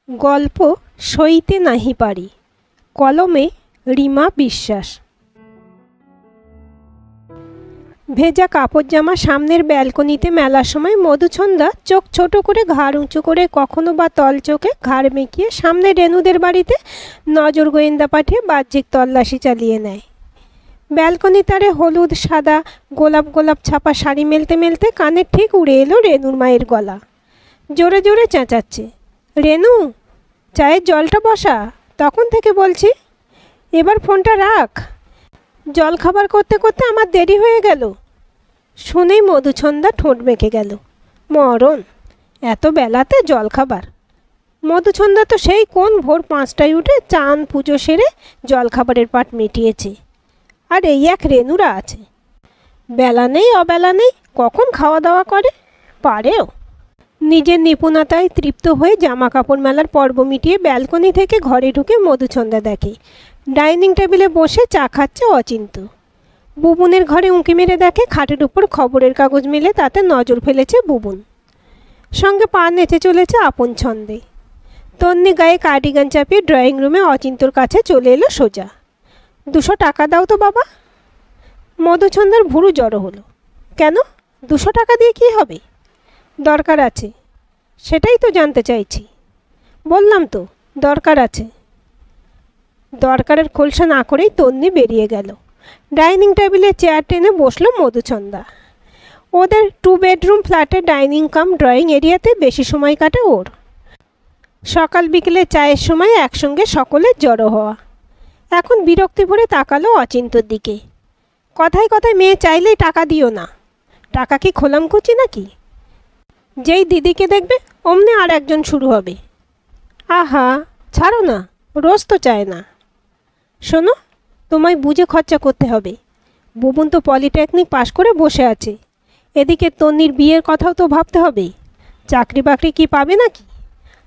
গল্প সইতে নাহি পারি। কলমে রিমা বিশ্বাস। ভেজা কাপড় জামা সামনের ব্যালকনিতে মেলার সময় মধুছন্দা চোখ ছোট করে ঘাড় উঁচু করে কখনো বা তল চোখে ঘাড় মেঁকিয়ে সামনে রেনুদের বাড়িতে নজর গোয়েন্দা পাঠিয়ে বাহ্যিক তল্লাশি চালিয়ে নেয়। ব্যালকনি তারে হলুদ সাদা গোলাপ গোলাপ ছাপা শাড়ি মেলতে মেলতে কানে ঠিক উড়ে এলো রেনুর মায়ের গলা। জোরে জোরে চেঁচাচ্ছে, রেনু চায়ের জলটা বসা, তখন থেকে বলছি, এবার ফোনটা রাখ, জল খাবার করতে করতে আমার দেরি হয়ে গেল। শুনেই মধুছন্দা ঠোঁট বেঁকে গেল। মরণ, এত বেলাতে জল খাবার! মধুছন্দা তো সেই কোন ভোর 5টায় উঠে চান পুজো সেরে জল খাবারের পাট মিটিয়েছে, আর এই এক রেনুরা আছে, বেলা নেই অবেলা নেই, কখন খাওয়া দাওয়া করে পারেও। নিজের নিপুণতায় তৃপ্ত হয়ে জামা কাপড় মেলার পর্ব মিটিয়ে ব্যালকনি থেকে ঘরে ঢুকে মধুছন্দা দেখে ডাইনিং টেবিলে বসে চা খাচ্ছে অচিন্ত। বুবুনের ঘরে উঁকি মেরে দেখে খাটের উপর খবরের কাগজ মেলে তাতে নজর ফেলেছে বুবুন, সঙ্গে পা নেচে চলেছে আপন ছন্দে। তন্নি গায়ে কার্ডিগান চাপিয়ে ড্রয়িং রুমে অচিন্তর কাছে চলে এলো সোজা। 200 টাকা দাও তো বাবা। মধুছন্দার ভুরু জড়ো হলো। কেন, 200 টাকা দিয়ে কী হবে? দরকার আছে। সেটাই তো জানতে চাইছি। বললাম তো দরকার আছে। দরকারের খোলসা না করেই তন্নি বেরিয়ে গেল। ডাইনিং টেবিলে চেয়ার টেনে বসলো মধুছন্দা। ওদের 2 বেডরুম ফ্ল্যাটের ডাইনিং কাম ড্রয়িং এরিয়াতে বেশি সময় কাটে ওর। সকাল বিকেলে চায়ের সময় একসঙ্গে সকলের জড়ো হওয়া। এখন বিরক্তি ভরে তাকালো অচিন্তর দিকে। কথায় কথায় মেয়ে চাইলেই টাকা দিও না। টাকা কি খোলামকুচি নাকি? যেই দিদিকে দেখবে অমনি আর একজন শুরু হবে। আহা ছাড়ো না, রোজ তো চায় না। শোনো, তোমায় বুঝে খরচা করতে হবে। বুবুন তো পলিটেকনিক পাশ করে বসে আছে, এদিকে তন্নির বিয়ের কথাও তো ভাবতে হবে। চাকরি বাকরি কি পাবে নাকি?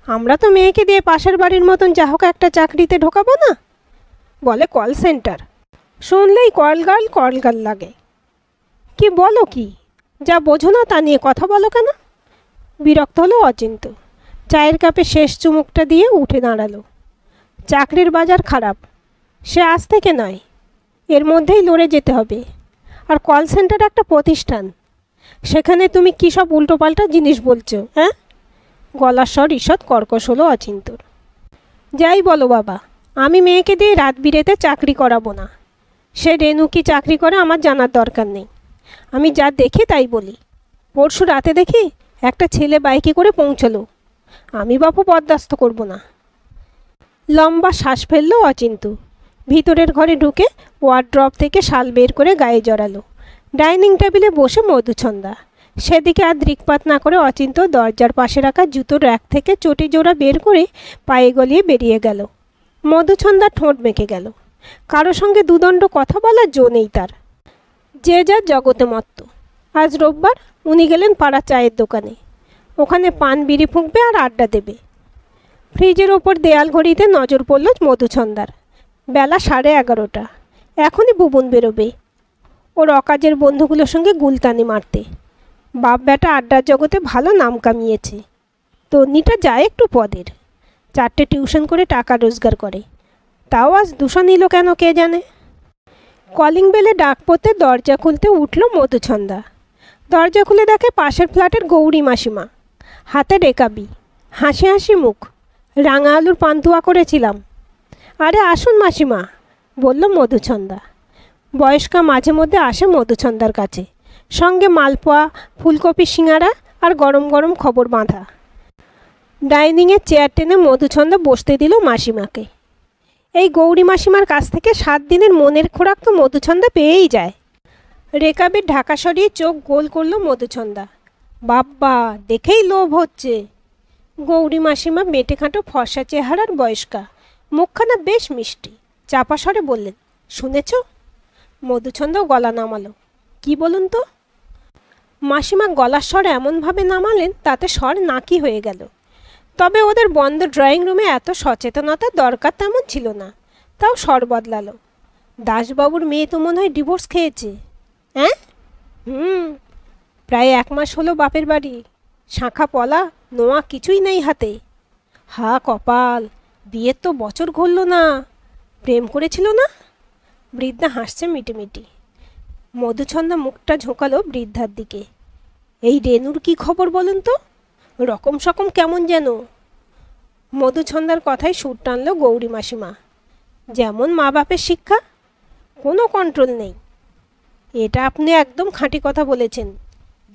আমরা তো মেয়েকে দিয়ে পাশের বাড়ির মতন যা হোক একটা চাকরিতে ঢোকাবো না? বলে কল সেন্টার, শুনলেই কলগাল লাগে। কি বলো কি? যা বোঝো না তা নিয়ে কথা বলো কেন? বিরক্ত হলো অচিন্ত। চায়ের কাপে শেষ চুমুকটা দিয়ে উঠে দাঁড়ালো। চাকরির বাজার খারাপ, সে আজ থেকে নয়, এর মধ্যেই লড়ে যেতে হবে। আর কল সেন্টার একটা প্রতিষ্ঠান, সেখানে তুমি কী সব উল্টোপাল্টা জিনিস বলছো? হ্যাঁ? গলার স্বর ঈষৎ কর্কশ হলো অচিন্তর। যাই বলো বাবা, আমি মেয়েকে দিয়ে রাত বিরেতে চাকরি করাবো না। সে রেনু কি চাকরি করে আমার জানার দরকার নেই। আমি যা দেখি তাই বলি। পরশু রাতে দেখি একটা ছেলে বাইকে করে পৌঁছলো, আমি বাপু বরদাস্ত করব না। লম্বা শ্বাস ফেললো অচিন্ত। ভিতরের ঘরে ঢুকে ওয়ার্ড্রপ থেকে শাল বের করে গায়ে জড়ালো। ডাইনিং টেবিলে বসে মধুছন্দা। সেদিকে আর দৃকপাত না করে অচিন্ত দরজার পাশে রাখা জুতোর র্যাক থেকে চটি জোড়া বের করে পায়ে গলিয়ে বেরিয়ে গেল। মধুছন্দা ঠোঁট মেঁকে গেল। কারো সঙ্গে দুদণ্ড কথা বলার জো নেই তার। যে যার জগতে মত্ত। আজ রোববার, উনি গেলেন পাড়ার চায়ের দোকানে। ওখানে পান বিড়ি ফুঁকবে আর আড্ডা দেবে। ফ্রিজের ওপর দেয়াল ঘড়িতে নজর পড়ল মধুছন্দার। বেলা 11:30। এখনই বুবুন বেরোবে ওর অকাজের বন্ধুগুলোর সঙ্গে গুলতানি মারতে। বাপ বেটা আড্ডার জগতে ভালো নাম কামিয়েছে। তন্নিটা যায় একটু পদের, 4টে টিউশন করে টাকা রোজগার করে। তাও আজ 200 নিল কেন কে জানে। কলিং বেলে ডাক পড়তে দরজা খুলতে উঠল মধুছন্দা। দরজা খুলে দেখে পাশের ফ্ল্যাটের গৌরী মাসিমা, হাতে রেকাবি, হাসি হাসি মুখ। রাঙা আলুর পান্তুয়া করেছিলাম। আরে আসুন মাসিমা, বলল মধুছন্দা। বয়স্কা মাঝে মধ্যে আসে মধুছন্দার কাছে, সঙ্গে মালপোয়া, ফুলকপি সিঙাড়া আর গরম গরম খবর বাঁধা। ডাইনিংয়ের চেয়ার টেনে মধুছন্দা বসতে দিল মাসিমাকে। এই গৌরী মাসিমার কাছ থেকে 7 দিনের মনের খোরাক তো মধুছন্দা পেয়েই যায়। রেকাবির ঢাকা সরিয়ে চোখ গোল করল মধুছন্দা। বাব্বা, দেখেই লোভ হচ্ছে। গৌরী মাসিমা মেটে খাঁটো ফর্সা চেহারার বয়স্কা, মুখখানা বেশ মিষ্টি। চাপা স্বরে বললেন, শুনেছ? মধুছন্দাও গলা নামালো। কি বলুন তো? মাসিমা গলার স্বর এমনভাবে নামালেন তাতে স্বর নাকি হয়ে গেল। তবে ওদের বন্ধ ড্রয়িং রুমে এত সচেতনতার দরকার তেমন ছিল না, তাও স্বর বদলালো। দাসবাবুর মেয়ে তো মনে হয় ডিভোর্স খেয়েছে। হ্যাঁ? প্রায় 1 মাস হলো বাপের বাড়ি। শাঁখা পলা নোয়া কিছুই নেই হাতে। হা কপাল, বিয়ের তো বছর ঘুরল না। প্রেম করেছিল না? বৃদ্ধা হাসছে মিটিমিটি। মধুছন্দা মুখটা ঝোঁকালো বৃদ্ধার দিকে। এই রেনুর কি খবর বলুন তো? রকম সকম কেমন যেন। মধুছন্দার কথায় সুর টানল গৌরী মাসিমা। যেমন মা বাপের শিক্ষা, কোনো কন্ট্রোল নেই। এটা আপনি একদম খাঁটি কথা বলেছেন।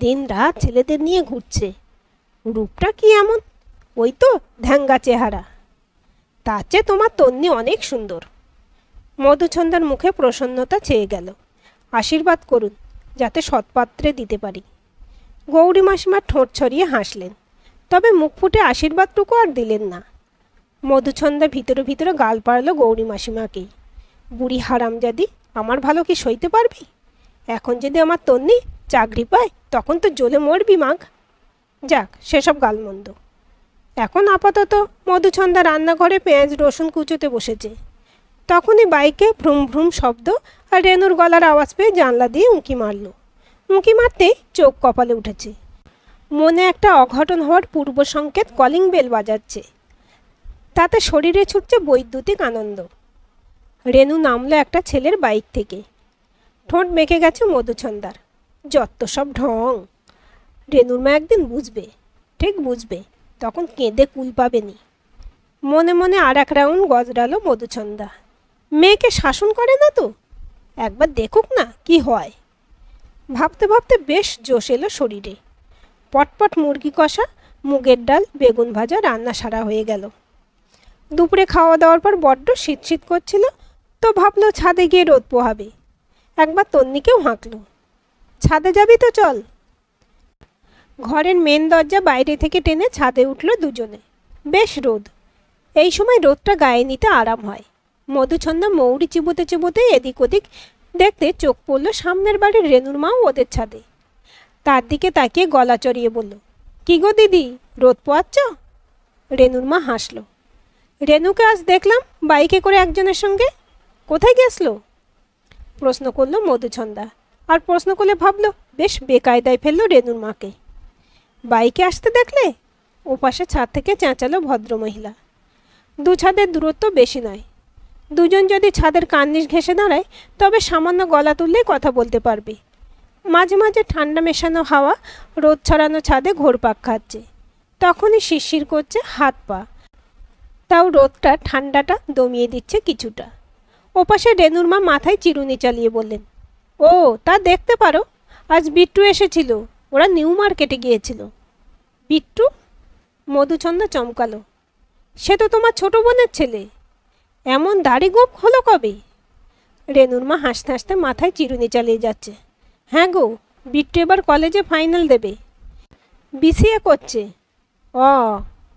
দিন রাত ছেলেদের নিয়ে ঘুরছে। রূপটা কি এমন? ওই তো ধ্যাঙ্গা চেহারা। তার চেয়ে তোমার তন্নি অনেক সুন্দর। মধুছন্দার মুখে প্রসন্নতা চেয়ে গেল। আশীর্বাদ করুন, যাতে সৎপাত্রে দিতে পারি। গৌরী মাসিমা ঠোঁট ছড়িয়ে হাসলেন, তবে মুখ ফুটে আশীর্বাদটুকু আর দিলেন না। মধুছন্দা ভিতরে ভিতরে গাল পাড়ল গৌরী মাসিমাকেই। বুড়ি হারামজাদি, আমার ভালো কি সইতে পারবি? এখন যদি আমার তন্নি চাকরি পায়, তখন তো জ্বলে মরবি মাগ। যাক, সেসব গালমন্দ। এখন আপাতত মধুছন্দা রান্নাঘরে পেঁয়াজ রসুন কুচোতে বসেছে। তখনই বাইকে ভ্রুম ভ্রুম শব্দ আর রেনুর গলার আওয়াজ পেয়ে জানলা দিয়ে উঁকি মারল। উঁকি মারতেই চোখ কপালে উঠেছে। মনে একটা অঘটন হওয়ার পূর্ব সংকেত কলিং বেল বাজাচ্ছে। তাতে শরীরে ছুটছে বৈদ্যুতিক আনন্দ। রেনু নামলো একটা ছেলের বাইক থেকে। ঠোঁট মেখে গেছে মধুছন্দার। যত সব ঢং। রেনুর মা একদিন বুঝবে, ঠিক বুঝবে, তখন কেঁদে কুল পাবেনি। মনে মনে আর এক রাউন্ড গজরালো মধুছন্দা। মেয়েকে শাসন করে না তো, একবার দেখুক না কি হয়। ভাবতে ভাবতে বেশ জোশ এলো শরীরে। পটপট মুরগি কষা, মুগের ডাল, বেগুন ভাজা রান্না সারা হয়ে গেল। দুপুরে খাওয়া দাওয়ার পর বড্ড শীত শীত করছিল, তো ভাবলো ছাদে গিয়ে রোদ পোহাবে। একবার তন্নিকেও হাঁকলো, ছাদে যাবি তো চল। ঘরের মেন দরজা বাইরে থেকে টেনে ছাদে উঠল দুজনে। বেশ রোদ। এই সময় রোদটা গায়ে নিতে আরাম হয়। মধুছন্দা মৌরি চিবোতে চিবোতে এদিক ওদিক দেখতে চোখ পড়ল সামনের বাড়ির রেনুর মাও ওদের ছাদে। তার দিকে তাকিয়ে গলা চড়িয়ে বলল, কি গো দিদি, রোদ পোয়াচ্ছ? রেনুর মা হাসল। রেনুকে আজ দেখলাম বাইকে করে একজনের সঙ্গে। কোথায় গেছল? প্রশ্ন করল মধুছন্দা। আর প্রশ্ন করলে ভাবল বেশ বেকায়দায় ফেলল রেনুর মাকে। বাইকে আসতে দেখলে? ওপাশে ছাদ থেকে চেঁচালো ভদ্রমহিলা। দু ছাদের দূরত্ব বেশি নয়। দুজন যদি ছাদের কার্নিশ ঘেঁষে দাঁড়ায়, তবে সামান্য গলা তুললেই কথা বলতে পারবে। মাঝে মাঝে ঠান্ডা মেশানো হাওয়া রোদ ছড়ানো ছাদে ঘোরপাক খাচ্ছে। তখনই শিরশির করছে হাত পা। তাও রোদটা ঠান্ডাটা দমিয়ে দিচ্ছে কিছুটা। ওপাশে রেনুর মা মাথায় চিরুনি চালিয়ে বললেন, ও তা দেখতে পারো, আজ বিট্টু এসেছিল। ওরা নিউ মার্কেটে গিয়েছিল। বিট্টু? মধুছন্দা চমকালো। সে তো তোমার ছোট বোনের ছেলে। এমন দাড়ি গোঁফ হলো কবে? রেনুর মা হাসতে হাসতে মাথায় চিরুনি চালিয়ে যাচ্ছে। হ্যাঁ গো, বিট্টু এবার কলেজে ফাইনাল দেবে। বিসিএ করছে। ও,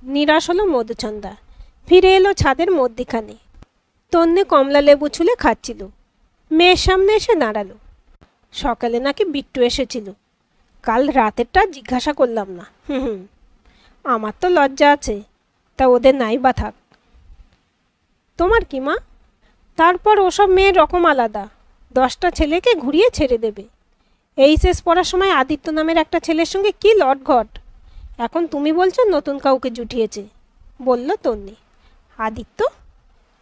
নিরাশ হলো মধুছন্দা। ফিরে এলো ছাদের মধ্যিখানে। তন্নি কমলা লেবু ছুলে খাচ্ছিল। মেয়ের সামনে এসে দাঁড়ালো। সকালে নাকি বিট্টু এসেছিল। কাল রাতেরটা জিজ্ঞাসা করলাম না। হুম, আমার তো লজ্জা আছে, তা ওদের নাই বা থাক। তোমার কি মা? তারপর ওসব মেয়ের রকম আলাদা। 10টা ছেলেকে ঘুরিয়ে ছেড়ে দেবে। এইচএস পড়ার সময় আদিত্য নামের একটা ছেলের সঙ্গে কি লটঘট। এখন তুমি বলছো নতুন কাউকে জুটিয়েছে, বলল তন্নি। আদিত্য?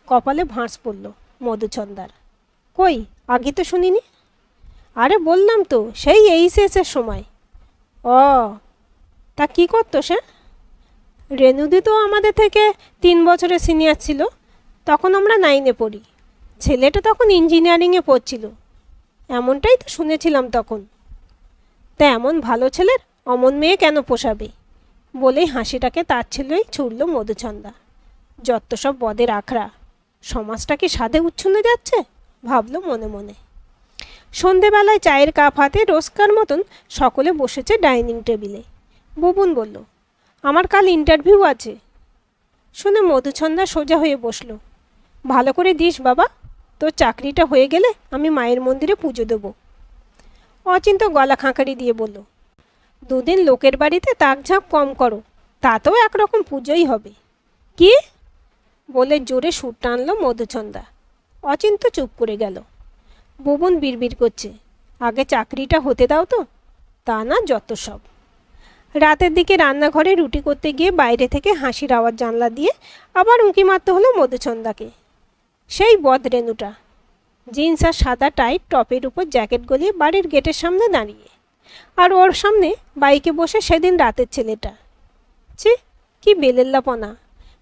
কপালে ভাঁজ পড়ল মধুছন্দার। কই, আগে তো শুনিনি। আরে বললাম তো, সেই এইচএসের সময়। ও, তা কি করতো সে? রেনুদি তো আমাদের থেকে 3 বছরের সিনিয়র ছিল। তখন আমরা 9-এ পড়ি। ছেলেটা তখন ইঞ্জিনিয়ারিংয়ে পড়ছিল। এমনটাই তো শুনেছিলাম তখন। তা এমন ভালো ছেলের অমন মেয়ে কেন পোষাবে? বলেই হাসিটাকে তার ছেলেই ছুড়ল মধুছন্দা। যত সব বদের আখড়া। সমাজটা কি সাধে উচ্ছন্নে যাচ্ছে, ভাবল মনে মনে। সন্ধেবেলায় চায়ের কাপ হাতে রোজকার মতন সকলে বসেছে ডাইনিং টেবিলে। বুবুন বলল, আমার কাল ইন্টারভিউ আছে। শুনে মধুছন্দা সোজা হয়ে বসল। ভালো করে দিস বাবা, তোর চাকরিটা হয়ে গেলে আমি মায়ের মন্দিরে পুজো দেব। অচিন্ত গলা খাঁকারি দিয়ে বলল, 2 দিন লোকের বাড়িতে তাকঝাঁক কম করো, তাতেও একরকম পুজোই হবে। কি? বলে জোরে সুর টানল মধুছন্দা। অচিন্ত চুপ করে গেল। বুবুন বিড়বিড় করছে, আগে চাকরিটা হতে দাও তো। তা না যত সব। রাতের দিকে রান্নাঘরে রুটি করতে গিয়ে বাইরে থেকে হাসির আওয়াজ জানলা দিয়ে আবার উঁকি মারতে হলো মধুচন্দাকে। সেই বদ রেনুটা, জিন্স আর সাদা টাইট টপের উপর জ্যাকেট গলিয়ে বাড়ির গেটের সামনে দাঁড়িয়ে, আর ওর সামনে বাইকে বসে সেদিন রাতের ছেলেটা। ছি, কি বেলেল্লাপনা!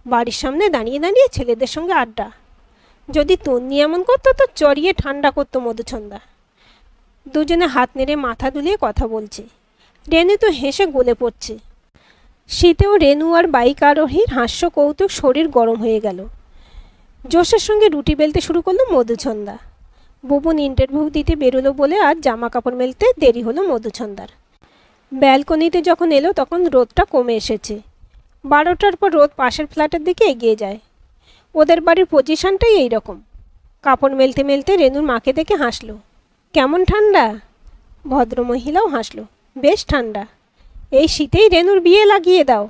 বাড়ির সামনে দাঁড়িয়ে দাঁড়িয়ে ছেলেদের সঙ্গে আড্ডা। যদি তন্নি এমন করতো তো চড়িয়ে ঠান্ডা করতো মধুচন্দা। দুজনে হাত নেড়ে মাথা দুলিয়ে কথা বলছে। রেনু তো হেসে গলে পড়ছে। শীতেও রেনু আর বাইক আরোহীর হাস্য কৌতুক শরীর গরম হয়ে গেল। জোশের সঙ্গে রুটি বেলতে শুরু করলো মধুচন্দা। বুবুন ইন্টারভিউ দিতে বেরোলো বলে আর জামা কাপড় মেলতে দেরি হলো মধুচন্দার। ব্যালকনিতে যখন এলো তখন রোদটা কমে এসেছে। 12টার পর রোদ পাশের ফ্ল্যাটের দিকে এগিয়ে যায়। ওদের বাড়ির পজিশনটাই এই রকম। কাপড় মেলতে মেলতে রেনুর মাকে দেখে হাসলো। কেমন ঠান্ডা! ভদ্রমহিলাও হাসলো। বেশ ঠান্ডা। এই শীতেই রেনুর বিয়ে লাগিয়ে দাও।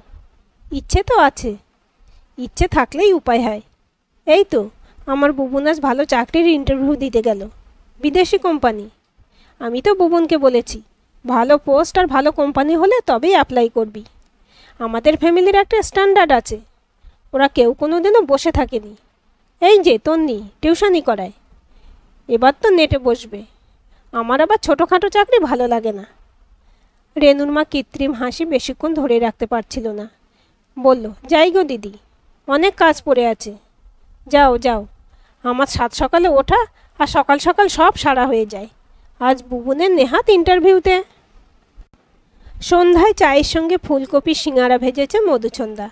ইচ্ছে তো আছে, ইচ্ছে থাকলেই উপায় হয়। এই তো আমার বুবুন আজ ভালো চাকরির ইন্টারভিউ দিতে গেল, বিদেশি কোম্পানি। আমি তো বুবুনকে বলেছি ভালো পোস্ট আর ভালো কোম্পানি হলে তবেই অ্যাপ্লাই করবি। আমাদের ফ্যামিলির একটা স্ট্যান্ডার্ড আছে, ওরা কেউ কোনো দিনও বসে থাকেনি। এই যে তন্নি টিউশনি করায়, এবার তো নেটে বসবে। আমার আবার ছোটোখাটো চাকরি ভালো লাগে না। রেনুর মা কৃত্রিম হাসি বেশিক্ষণ ধরে রাখতে পারছিল না। বলল, যাই গো দিদি, অনেক কাজ পড়ে আছে। যাও যাও, আমার সাত সকালে ওঠা আর সকাল সকাল সব সারা হয়ে যায়। আজ বুবুনের নেহাত ইন্টারভিউতে। সন্ধ্যায় চায়ের সঙ্গে ফুলকপি সিঙাড়া ভেজেছে মধুচন্দা।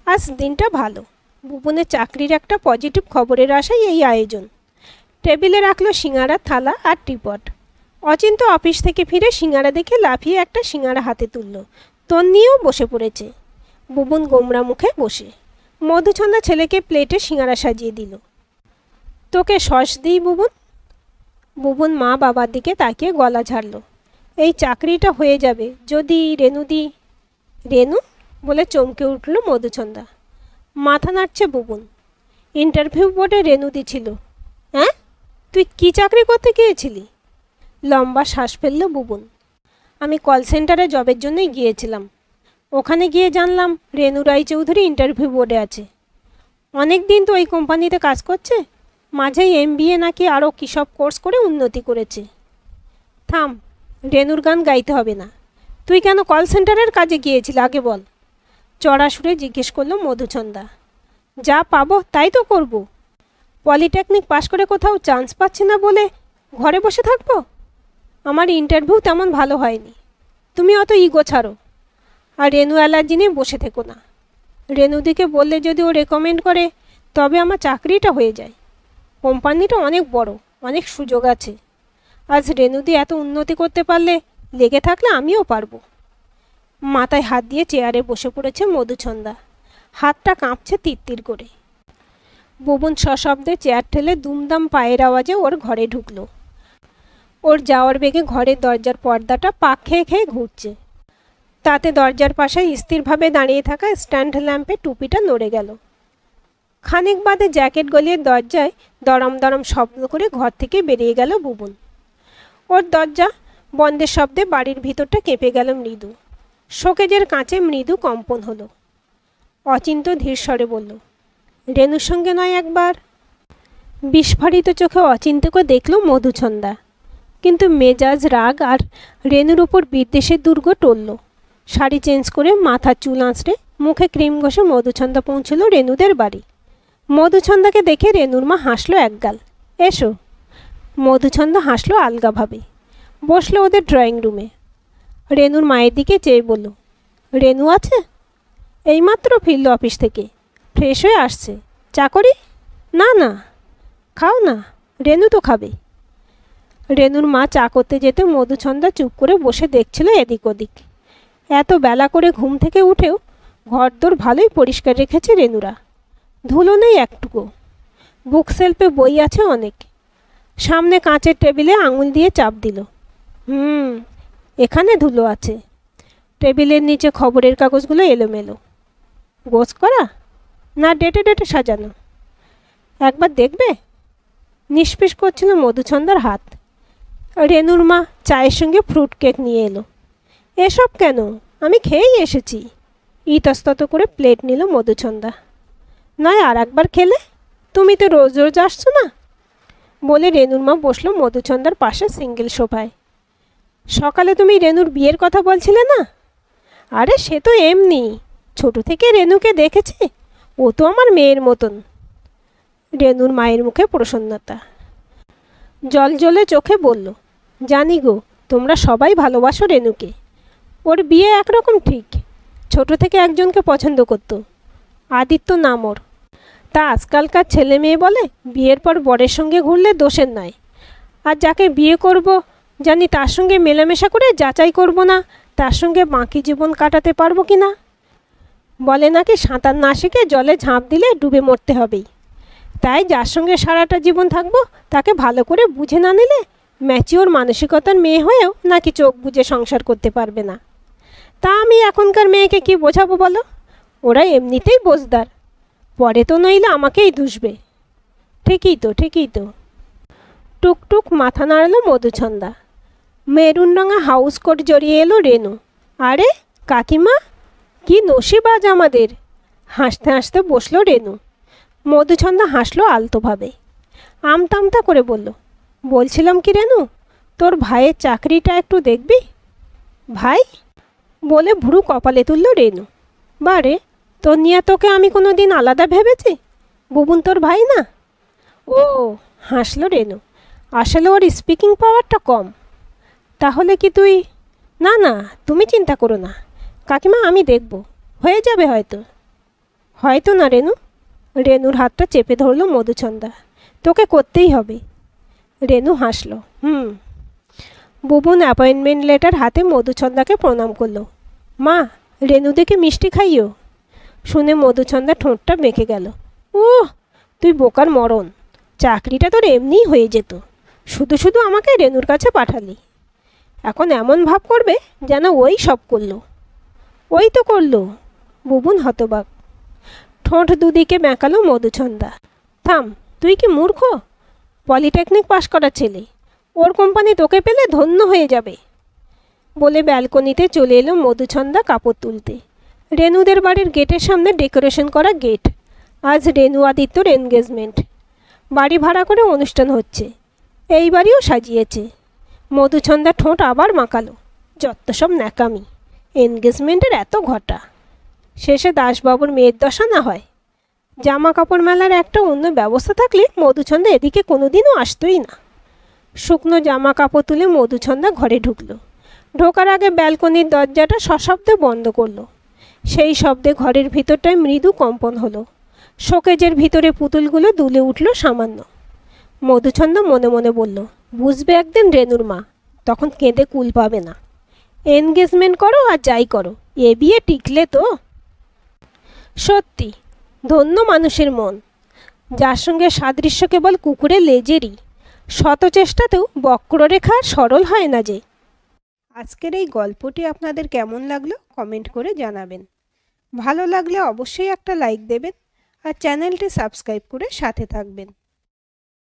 আজ দিনটা ভালো। বুবুনের চাকরির একটা পজিটিভ খবরের আশায় এই আয়োজন। টেবিলে রাখলো সিঙাড়ার থালা আর টিপট। অচিন্ত অফিস থেকে ফিরে সিঙাড়া দেখে লাফিয়ে একটা সিঙাড়া হাতে তুলল। তন্নিও বসে পড়েছে। বুবুন গোমরা মুখে বসে। মধুচন্দা ছেলেকে প্লেটে সিঙাড়া সাজিয়ে দিল। তোকে সস দিই বুবুন? বুবুন মা বাবার দিকে তাকিয়ে গলা ঝাড়ল। এই চাকরিটা হয়ে যাবে যদি রেনুদি। রেনু বলে চমকে উঠল মধুচন্দা। মাথা নাড়ছে বুবুন। ইন্টারভিউ বোর্ডে রেনুদি ছিল। হ্যাঁ, তুই কি চাকরি করতে গিয়েছিলি? লম্বা শ্বাস ফেলল বুবুন। আমি কল সেন্টারে জবের জন্যই গিয়েছিলাম। ওখানে গিয়ে জানলাম রেনু রায়চৌধুরী ইন্টারভিউ বোর্ডে আছে। অনেক দিন তো ওই কোম্পানিতে কাজ করছে। মাঝেই MBA নাকি আরও কী সব কোর্স করে উন্নতি করেছে। থাম, রেনুর গান গাইতে হবে না। তুই কেন কল সেন্টারের কাজে গিয়েছিলি আগে বল? চড়া সুরে জিজ্ঞেস করলো মধুচন্দা। যা পাবো তাই তো করব। পলিটেকনিক পাশ করে কোথাও চান্স পাচ্ছি না বলে ঘরে বসে থাকবো? আমার ইন্টারভিউ তেমন ভালো হয়নি। তুমি অত ইগো ছাড়ো। আর রেনু অ্যালার্জি নিয়ে বসে থেকো না। রেনুদিকে বললে যদি ও রেকমেন্ড করে তবে আমার চাকরিটা হয়ে যায়। কোম্পানিটা অনেক বড়, অনেক সুযোগ আছে। আজ রেনুদি এত উন্নতি করতে পারলে লেগে থাকলে আমিও পারবো। মাথায় হাত দিয়ে চেয়ারে বসে পড়েছে মধুচন্দা। হাতটা কাঁপছে তিত্তির করে। বুবুন সশব্দে চেয়ার ঠেলে দুমদাম পায়ের আওয়াজে ওর ঘরে ঢুকলো। ওর যাওয়ার বেগে ঘরের দরজার পর্দাটা পাক খেয়ে খেয়ে ঘুরছে। তাতে দরজার পাশে স্থিরভাবে দাঁড়িয়ে থাকা স্ট্যান্ড ল্যাম্পে টুপিটা নড়ে গেল। খানিক বাদে জ্যাকেট গলিয়ে দরজায় দরম দরম শব্দ করে ঘর থেকে বেরিয়ে গেল বুবুন। ওর দরজা বন্ধের শব্দে বাড়ির ভিতরটা কেঁপে গেল মৃদু। শোকেজের কাঁচে মৃদু কম্পন হলো। অচিন্ত ধীর স্বরে বলল, রেনুর সঙ্গে নয় একবার? বিস্ফারিত চোখে অচিন্তকে দেখল মধুচন্দা। কিন্তু মেজাজ রাগ আর রেনুর উপর বিদ্বেষের দুর্গ টলল। শাড়ি চেঞ্জ করে মাথার চুল আঁচড়ে মুখে ক্রিম ঘষে মধুচন্দা পৌঁছল রেনুদের বাড়ি। মধুচন্দাকে দেখে রেনুর মা হাসলো একগাল। এসো। মধুচন্দা হাসলো আলগাভাবে। বসলো ওদের ড্রয়িং রুমে। রেনুর মায়ের দিকে চেয়ে বলল, রেনু আছে? এইমাত্র ফিরল অফিস থেকে, ফ্রেশ হয়ে আসছে। চা করি? না না, খাও না, রেনু তো খাবে। রেনুর মা চা করতে যেতে মধুচন্দা চুপ করে বসে দেখছিল এদিক ওদিক। এত বেলা করে ঘুম থেকে উঠেও ঘরদোর ভালোই পরিষ্কার রেখেছে রেনুরা। ধুলো নেই একটুকু। বুক সেলফে বই আছে অনেক। সামনে কাঁচের টেবিলে আঙুল দিয়ে চাপ দিল। এখানে ধুলো আছে। টেবিলের নিচে খবরের কাগজগুলো এলোমেলো। গোছ করা না ডেটে ডেটে সাজানো? একবার দেখবে? নিষ্পিস করছিল মধুচন্দার হাত। রেনুর মা চায়ের সঙ্গে ফ্রুট কেক নিয়ে এলো। এসব কেন? আমি খেয়েই এসেছি। ইতস্তত করে প্লেট নিল মধুচন্দ্রা। নয় আর একবার খেলে, তুমি তো রোজ রোজ আসছো না, বলে রেনুর মা বসলো মধুচন্দ্রার পাশে সিঙ্গেল সোফায়। সকালে তুমি রেনুর বিয়ের কথা বলছিলে না? আরে সে তো এমনি, ছোট থেকে রেনুকে দেখেছি, ও তো আমার মেয়ের মতন। রেনুর মায়ের মুখে প্রসন্নতা, জল জ্বলে চোখে বলল, জানি গো, তোমরা সবাই ভালোবাসো রেনুকে। ওর বিয়ে একরকম ঠিক, ছোট থেকে একজনকে পছন্দ করত, আদিত্য নাম ওর। তা আজকালকার ছেলে মেয়ে বলে বিয়ের পর বরের সঙ্গে ঘুরলে দোষের নয়, আর যাকে বিয়ে করব জানি তার সঙ্গে মেলামেশা করে যাচাই করব না তার সঙ্গে বাকি জীবন কাটাতে পারবো কি না। বলে নাকি সাঁতার না শিখে জলে ঝাঁপ দিলে ডুবে মরতে হবেই। তাই যার সঙ্গে সারাটা জীবন থাকবো তাকে ভালো করে বুঝে না নিলে ম্যাচিওর মানসিকতার মেয়ে হয়েও নাকি চোখ বুজে সংসার করতে পারবে না। তা আমি এখনকার মেয়েকে কি বোঝাবো বলো? ওরা এমনিতেই বোঝদার, পরে তো নইলে আমাকেই দুষবে। ঠিকই তো, ঠিকই তো। টুকটুক মাথা নাড়ালো মধুচন্দ্রা। মেরুন রঙা হাউস কোট জড়িয়ে এলো রেনু। আরে কাকিমা, কি নসিব আজ আমাদের। হাসতে হাসতে বসলো রেনু। মধুচন্দ্রা হাসলো আলতোভাবে, আমতামতা করে বলল, বলছিলাম কি রেনু, তোর ভাইয়ের চাকরিটা একটু দেখবি? ভাই? বলে ভুরু কপালে তুলল রেনু। বারে, তোর নিয়ে তোকে আমি কোনো দিন আলাদা ভেবেছি? বুবুন তোর ভাই না? ও, হাসলো রেনু, আসলে ওর স্পিকিং পাওয়ারটা কম। তাহলে কি তুই? না না, তুমি চিন্তা করো না কাকিমা, আমি দেখব, হয়ে যাবে হয়তো। হয়তো না রেনু। রেনুর হাতটা চেপে ধরল মধুচন্দ্রা। তোকে করতেই হবে। রেনু হাসলো। বুবুন অ্যাপয়েন্টমেন্ট লেটার হাতে মধুচন্দ্রাকে প্রণাম করলো। মা, রেনু দেখে মিষ্টি খাইও। শুনে মধুচন্দ্রা ঠোঁটটা বেঁকে গেল। তুই বোকার মরণ, চাকরিটা তোর এমনিই হয়ে যেত, শুধু শুধু আমাকে রেনুর কাছে পাঠালি। এখন এমন ভাব করবে যেন ওই সব করলো। ওই তো করলো। বুবুন হতবাক। ঠোঁট দুদিকে বেঁকালো মধুচন্দ্রা। থাম, তুই কি মূর্খ? পলিটেকনিক পাশ করা ছেলে, ওর কোম্পানি তোকে পেলে ধন্য হয়ে যাবে। বলে ব্যালকনিতে চলে এলো মধুচন্দ্রা কাপড় তুলতে। রেনুদের বাড়ির গেটের সামনে ডেকোরেশন করা গেট। আজ রেনু আদিত্যর এনগেজমেন্ট। বাড়ি ভাড়া করে অনুষ্ঠান হচ্ছে, এই বাড়িও সাজিয়েছে। মধুচন্দ্রা ঠোঁট আবার মাকালো। যত সব ন্যাকামি, এনগেজমেন্টের এত ঘটা, শেষে দাসবাবুর মেয়ের দশা না হয়। জামা কাপড় মেলার একটা অন্য ব্যবস্থা থাকলে মধুচন্দ্রা এদিকে কোনোদিনও আসতোই না। শুকনো জামা কাপড় তুলে মধুচন্দ্রা ঘরে ঢুকলো। ঢোকার আগে ব্যালকনির দরজাটা সশব্দে বন্ধ করলো। সেই শব্দে ঘরের ভিতরটায় মৃদু কম্পন হলো। শোকেজের ভিতরে পুতুলগুলো দুলে উঠল সামান্য। মধুচন্দ্রা মনে মনে বলল, বুঝবে একদিন রেনুর মা, তখন কেঁদে কুল পাবে না। এনগেজমেন্ট করো আর যাই করো, এ বিয়ে টিকলে তো। সত্যি ধন্য মানুষের মন, যার সঙ্গে সাদৃশ্য কেবল কুকুরের লেজেরই। শত চেষ্টাতেও বক্ররেখা সরল হয় না যে। আজকের এই গল্পটি আপনাদের কেমন লাগলো কমেন্ট করে জানাবেন। ভালো লাগলে অবশ্যই একটা লাইক দেবেন আর চ্যানেলটি সাবস্ক্রাইব করে সাথে থাকবেন।